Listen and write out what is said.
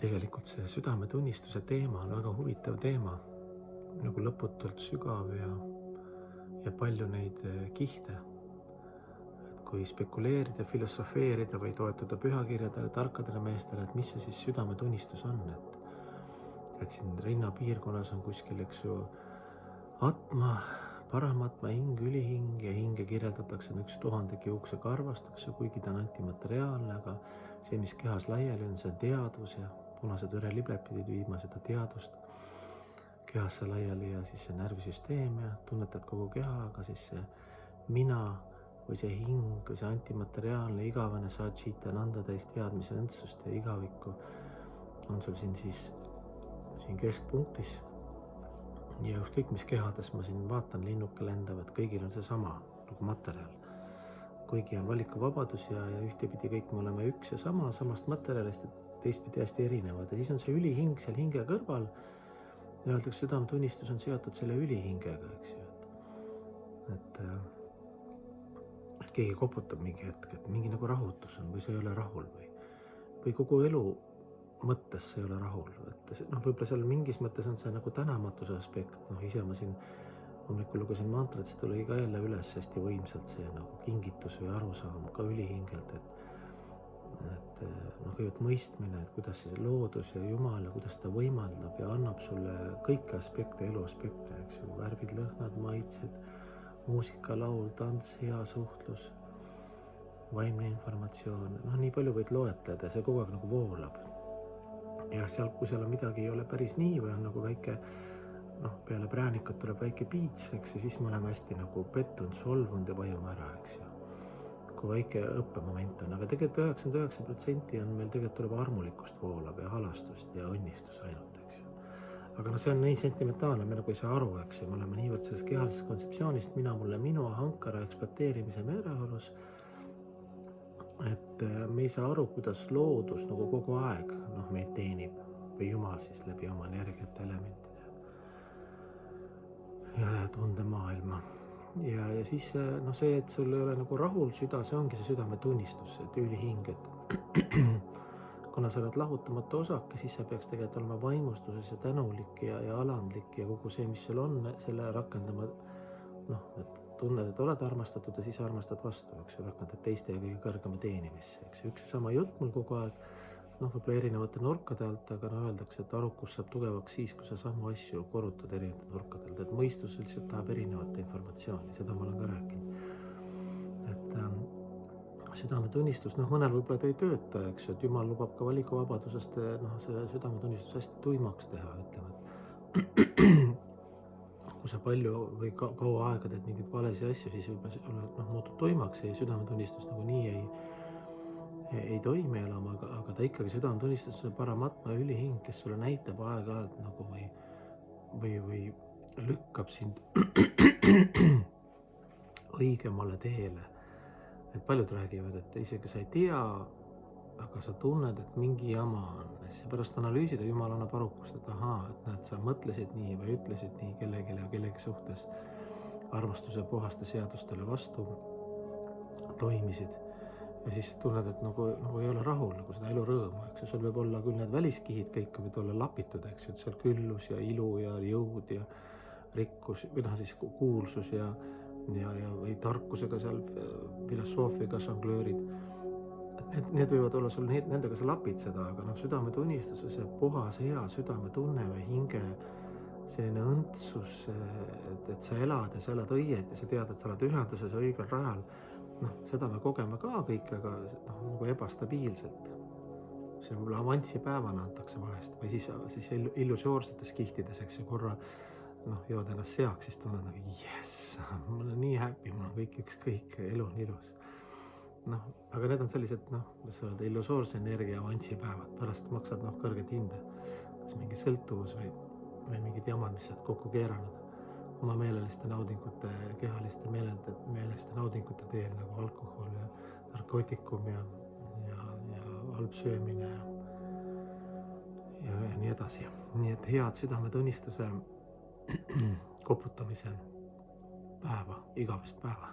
Tegelikult see südametunnistuse teema on väga huvitav teema, nagu lõputult sügav ja palju neid kihte. Et kui spekuleerida, filosofeerida või toetuda pühakirjadele, tarkadele meestele, et mis see siis südametunnistus on, et siin rinnapiirkonnas on kuskil, eks ju, atma, paramatma hing, ülihing ja hinge kirjeldatakse üks 1000 kiukse karvast, eks ju, kuigi ta on antimateriaalne, aga see, mis kehas laiali on, see on teadvus ja punased verelibled pidid viima seda teadvust kehasse laiali ja siis see närvisüsteem ja tunnetad kogu keha, aga siis see mina või see hing või see antimateriaalne igavene saatšita nanda täis teadmise õndsust ja igavikku on sul siin keskpunktis. Ja ükskõik mis kehades ma siin vaatan, linnuke lendavad, kõigil on seesama nagu materjal. Kuigi on valikuvabadus ja ühtepidi kõik me oleme üks ja sama, samast materjalist, et teistpidi hästi erinevad. Ja siis on see ülihing seal hinge kõrval. Ja öeldakse, südametunnistus on seotud selle ülihingega, eks ju. Et keegi koputab mingi hetk, et mingi nagu rahutus on või sa ei ole rahul või kogu elu mõttes sa ei ole rahul. Et võib-olla seal mingis mõttes on see nagu tänamatuse aspekt. Ise ma siin hommikul lugesin mantrat, siis tuli ka jälle üles hästi võimsalt see nagu kingitus või arusaam ka ülihingelt, et kõigepealt mõistmine, et kuidas see loodus ja Jumal ja kuidas ta võimaldab ja annab sulle kõiki aspekte, elu aspekte, eks ju, värvid, lõhnad, maitsed, muusika, laul, tants, hea suhtlus, vaimne informatsioon, nii palju võid loetleda ja see kogu aeg nagu voolab. Ja seal, kui seal on midagi ei ole päris nii või on nagu väike, peale präänikat tuleb väike piits, eks ja siis me oleme hästi nagu pettunud, solvunud ja vajume ära, eks ju. Kui väike õppemoment on, aga tegelikult 99% on meil tegelikult tuleb armulikust voolab ja halastust ja õnnistus ainult, eks ju. Aga see on nii sentimentaalne, me nagu ei saa aru, eks ju, me oleme niivõrd sellest kehalisest kontseptsioonist, mina, mulle, minu, hankara, ekspluateerimise meeleolus, et me ei saa aru, kuidas loodus nagu kogu aeg meid teenib või Jumal siis läbi oma energiate elementide ja tundemaailma. Ja siis see, et sul ei ole nagu rahul süda, see ongi see südametunnistus, et ülihing, et kuna sa oled lahutamatu osake, siis sa peaks tegelikult olema vaimustuses ja tänulik ja alandlik ja kogu see, mis sul on, selle rakendama, et tunned, et oled armastatud ja siis armastad vastu, eks ju, rakendad teiste ja kõige kõrgema teenimisse, eks ju, üks sama jutt mul kogu aeg, võib-olla erinevate nurkade alt, aga öeldakse, et arukus saab tugevaks siis, kui sa samu asju korrutad erinevate nurkade alt, et mõistus lihtsalt tahab erinevate informatsiooni, seda ma olen ka rääkinud. Et südametunnistus, mõnel võib-olla ta ei tööta, eks ju, et Jumal lubab ka valikuvabadusest see südametunnistus hästi tuimaks teha, ütleme, et kui sa palju või kaua aega teed mingeid valesi asju, siis võib-olla muutud tuimaks ja südametunnistus nagu nii ei toimi elama, aga ta ikkagi südametunnistus on paramatma ülihing, kes sulle näitab aeg-ajalt nagu või lükkab sind õigemale teele. Et paljud räägivad, et isegi sa ei tea, aga sa tunned, et mingi jama on. Pärast analüüsida Jumal annab arukust, et et näed, sa mõtlesid nii või ütlesid nii kellegi suhtes armastuse puhaste seadustele vastu toimisid. Ja siis tunned, et nagu ei ole rahul, nagu seda elu rõõmu, eks ju, sul võib olla küll need väliskihid, kõik võid olla lapitud, eks ju, et seal küllus ja ilu ja jõud ja rikkus, või siis kuulsus ja või tarkusega seal filosoofiaga žonglöörid. Need võivad olla sul, nendega sa lapid seda, aga südametunnistuse, see puhas, hea südametunne või hinge, selline õndsus, et sa elad ja sa elad õieti ja sa tead, et sa oled ühenduses õigel rajal. Seda me kogeme ka kõik, aga nagu ebastabiilselt. See võib-olla avantsipäevana antakse vahest või siis illusoorsetes kihtides, eks ju, korra jood ennast seaks, siis tunned nagu yes, mul on nii happy, mul on kõik ükskõik, elu on ilus. Aga need on sellised, kuidas öelda, illusoorse energia avantsipäevad, pärast maksad kõrget hinde, kas mingi sõltuvus või mingid jamad, mis saad kokku keeranud oma meeleliste naudingute, kehaliste meeleliste naudingute teel nagu alkohol ja narkootikum ja halb söömine ja nii edasi. Nii et head südametunnistuse koputamise päeva, igavest päeva.